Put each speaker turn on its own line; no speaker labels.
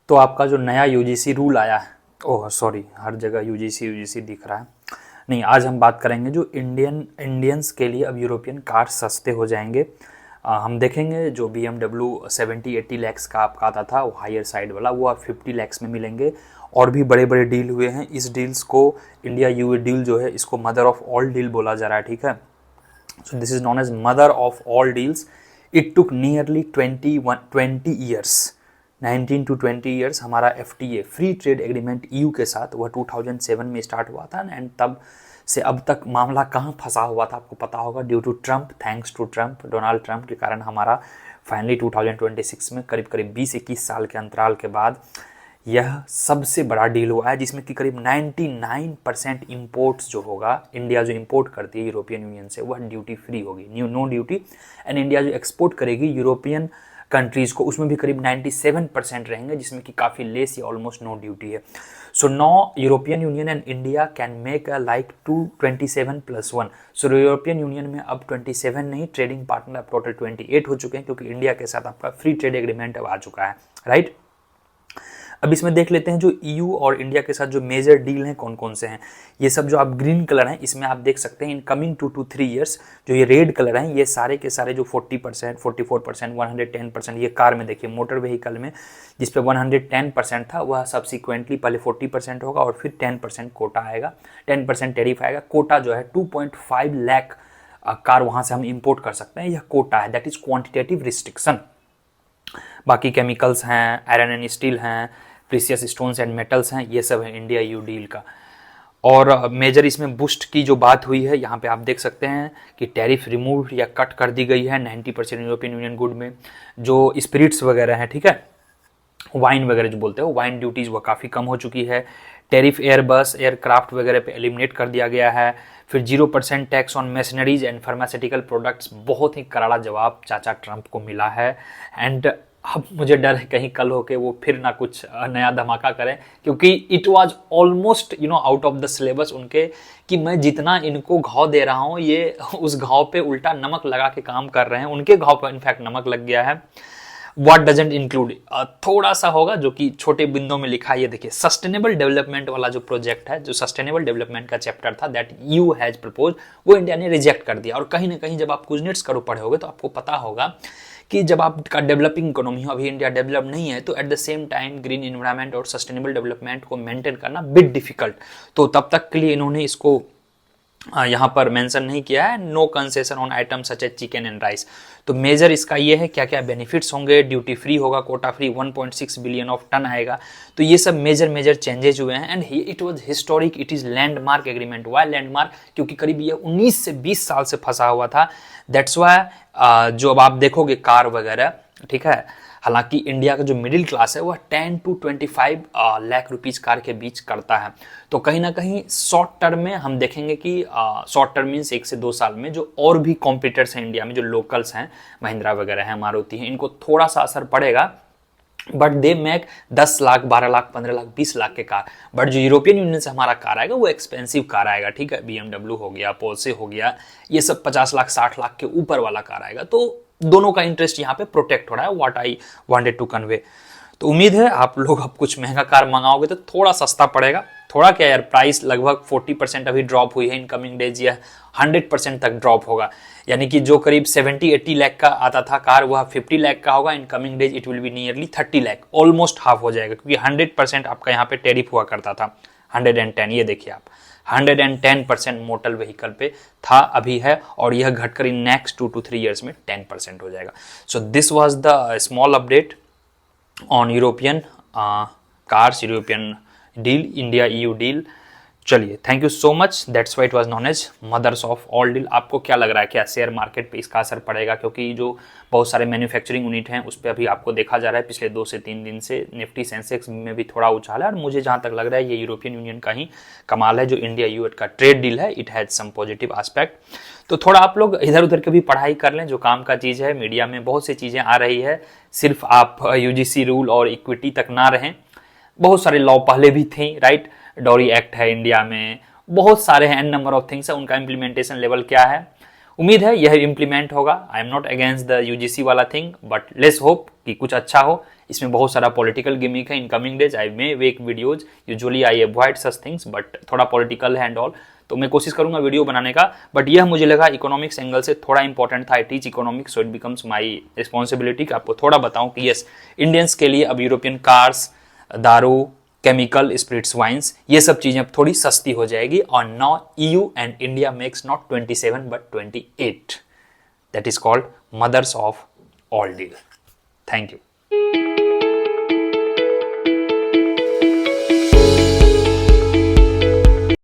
तो आपका जो नया यूजीसी रूल आया है, ओह सॉरी, हर जगह यूजीसी यूजीसी दिख रहा है। नहीं, आज हम बात करेंगे जो इंडियंस के लिए अब यूरोपियन कार सस्ते हो जाएंगे। हम देखेंगे जो BMW 70-80 लैक्स का आपका आता था, वो हायर साइड वाला, वो अब 50 लैक्स में मिलेंगे। और भी बड़े बड़े डील हुए हैं। इस डील्स को इंडिया यूए डील जो है, इसको मदर ऑफ ऑल डील बोला जा रहा है, ठीक है। So this is known as mother of all deals. It took nearly 20 years, 19 to 20 years. हमारा FTA free trade agreement EU के साथ वह 2007 में स्टार्ट हुआ था एंड तब से अब तक मामला कहाँ फंसा हुआ था आपको पता होगा। Due to Trump, thanks to Trump, Donald Trump के कारण हमारा फाइनली 2026 में करीब करीब 20-21 साल के अंतराल के बाद यह सबसे बड़ा डील हुआ है, जिसमें कि करीब 99% इम्पोर्ट्स जो होगा, इंडिया जो इंपोर्ट करती है यूरोपियन यूनियन से, वह ड्यूटी फ्री होगी, नो ड्यूटी। एंड इंडिया जो एक्सपोर्ट करेगी यूरोपियन कंट्रीज को, उसमें भी करीब 97% रहेंगे, जिसमें कि काफ़ी लेस या ऑलमोस्ट नो ड्यूटी है। So now European union and India can make a like 27+1। So European union में अब 27 नहीं, ट्रेडिंग पार्टनर अब टोटल 28 हो चुके हैं, क्योंकि इंडिया के साथ आपका फ्री ट्रेड एग्रीमेंट अब आ चुका है, राइट। अब इसमें देख लेते हैं जो EU और इंडिया के साथ जो मेजर डील हैं कौन कौन से हैं। ये सब जो आप ग्रीन कलर हैं, इसमें आप देख सकते हैं इन कमिंग 2 to 3 ईयर्स जो ये रेड कलर हैं, ये सारे के सारे जो 40%, 44%, 110%, ये कार में देखिए, मोटर व्हीकल में जिस पे 110% था, वह सब्सिक्वेंटली पहले 40% होगा और फिर 10% कोटा आएगा, 10% टेरिफ आएगा। कोटा जो है 2.5 लाख कार वहाँ से हम इम्पोर्ट कर सकते हैं, यह कोटा है, दैट इज क्वान्टिटेटिव रिस्ट्रिक्शन। बाकी केमिकल्स हैं, आयरन एंड स्टील हैं, प्रीसियस स्टोन्स एंड मेटल्स हैं, ये सब है इंडिया EU डील का। और मेजर इसमें बूस्ट की जो बात हुई है, यहाँ पे आप देख सकते हैं कि टैरिफ रिमूव या कट कर दी गई है 90% यूरोपियन यूनियन गुड में। जो स्पिरिट्स वगैरह हैं, ठीक है, वाइन वगैरह जो बोलते हो, वाइन ड्यूटीज़ वह काफ़ी कम हो चुकी है। टैरिफ एयरबस, एयरक्राफ्ट वगैरह पे एलिमिनेट कर दिया गया है। फिर 0% tax on machineries and pharmaceutical products, बहुत ही करारा जवाब चाचा ट्रंप को मिला है। एंड अब मुझे डर है कहीं कल होके वो फिर ना कुछ नया धमाका करें, क्योंकि it was almost out of the syllabus उनके, कि मैं जितना इनको घाव दे रहा हूँ, ये उस घाव पे उल्टा नमक लगा के काम कर रहे हैं। उनके घाव पे इनफैक्ट नमक लग गया है। व्हाट डजंट इंक्लूड, थोड़ा सा होगा जो कि छोटे बिंदुओं में लिखा है। ये देखिए, सस्टेनेबल डेवलपमेंट वाला जो प्रोजेक्ट है, जो सस्टेनेबल डेवलपमेंट का चैप्टर था, दैट EU हैज प्रपोज, वो इंडिया ने रिजेक्ट कर दिया। और कहीं ना कहीं जब आप कुजनेट्स करो पढ़े होगे तो आपको पता होगा कि जब आपका डेवलपिंग इकोनॉमी हो, अभी इंडिया डेवलप नहीं है, तो at the same time green environment और सस्टेनेबल डेवलपमेंट को मेंटेन करना बिट डिफिकल्ट। तो तब तक के लिए इन्होंने इसको यहाँ पर मेंशन नहीं किया है, no concession on item such as chicken and rice. तो मेजर इसका ये है क्या क्या बेनिफिट्स होंगे, ड्यूटी फ्री होगा, quota free, 1.6 billion of ton आएगा। तो ये सब मेजर चेंजेज हुए हैं। And it was historic, it is landmark agreement. Why landmark? क्योंकि करीब ये 19 से 20 साल से फंसा हुआ था। दैट्स वाई जो अब आप देखोगे कार वगैरह, ठीक है, हालांकि इंडिया का जो मिडिल क्लास है वह 10 to 25 लाख रुपीज कार के बीच करता है। तो कहीं ना कहीं शॉर्ट टर्म में हम देखेंगे कि शॉर्ट टर्म मीन्स 1 से 2 साल में जो और भी कॉम्पिटिटर्स हैं इंडिया में, जो लोकल्स हैं, महिंद्रा वगैरह हैं, मारुति हैं, इनको थोड़ा सा असर पड़ेगा। But they make 10 lakh, 12 lakh, 15 lakh, 20 lakh के कार। बट जो यूरोपियन यूनियन से हमारा कार आएगा वो एक्सपेंसिव कार आएगा, ठीक है, BMW हो गया, पोर्शे हो गया, ये सब 50 लाख, 60 लाख के ऊपर वाला कार आएगा। तो दोनों का इंटरेस्ट यहाँ पे प्रोटेक्ट हो रहा है, what I wanted to convey. तो उम्मीद है आप लोग अब कुछ महंगा कार मंगाओगे तो थोड़ा सस्ता पड़ेगा। थोड़ा क्या यार, प्राइस लगभग 40% अभी ड्रॉप हुई है इन कमिंग डेज, या 100% तक ड्रॉप होगा। यानी कि जो करीब 70-80 लाख का आता था कार, वह 50 लाख का होगा। In coming days it will be nearly 30 lakh, almost half हो जाएगा, क्योंकि 100% आपका यहाँ पे टेरिफ हुआ करता था। 110, ये देखिए आप, 110% मोटर व्हीकल पे था, अभी है, और यह घटकर इन नेक्स्ट 2 to 3 ईयर्स में 10% हो जाएगा। So this was the small update on European cars, European deal, India EU deal. चलिए, thank you so much. That's why it was known as mothers of all deal. आपको क्या लग रहा है, क्या शेयर मार्केट पे इसका असर पड़ेगा? क्योंकि जो बहुत सारे मैन्युफैक्चरिंग यूनिट हैं उस पर अभी आपको देखा जा रहा है पिछले 2 से 3 दिन से निफ्टी सेंसेक्स में भी थोड़ा उछाल है। और मुझे जहाँ तक लग रहा है ये यूरोपियन यूनियन का ही कमाल है, जो इंडिया EU का ट्रेड डील है, it has some positive aspect. तो थोड़ा आप लोग इधर उधर की भी पढ़ाई कर लें, जो काम का चीज़ है। मीडिया में बहुत सी चीज़ें आ रही है, सिर्फ आप UGC रूल और इक्विटी तक ना रहें। बहुत सारे लॉ पहले भी थे, राइट, डॉरी एक्ट है इंडिया में, बहुत सारे हैं, एन नंबर ऑफ थिंग्स है, उनका इम्प्लीमेंटेशन लेवल क्या है। उम्मीद है यह इम्प्लीमेंट होगा। I am not against the UGC वाला थिंग, बट लेट्स होप कि कुछ अच्छा हो। इसमें बहुत सारा पॉलिटिकल गिमिक है। In coming days I may make videos, usually I avoid such things, but थोड़ा पॉलिटिकल है एंड ऑल, तो मैं कोशिश करूंगा वीडियो बनाने का। बट यह मुझे लगा इकोनॉमिक्स एंगल से थोड़ा इंपॉर्टेंट था। I teach economics, so it becomes my responsibility कि आपको थोड़ा बताऊं कि यस, इंडियंस के लिए अब यूरोपियन कार्स, दारू, केमिकल, स्पिरिट्स, वाइन्स, ये सब चीजें अब थोड़ी सस्ती हो जाएगी। और now EU and India makes not 27 but 28, that is called mothers of all deal. Thank you.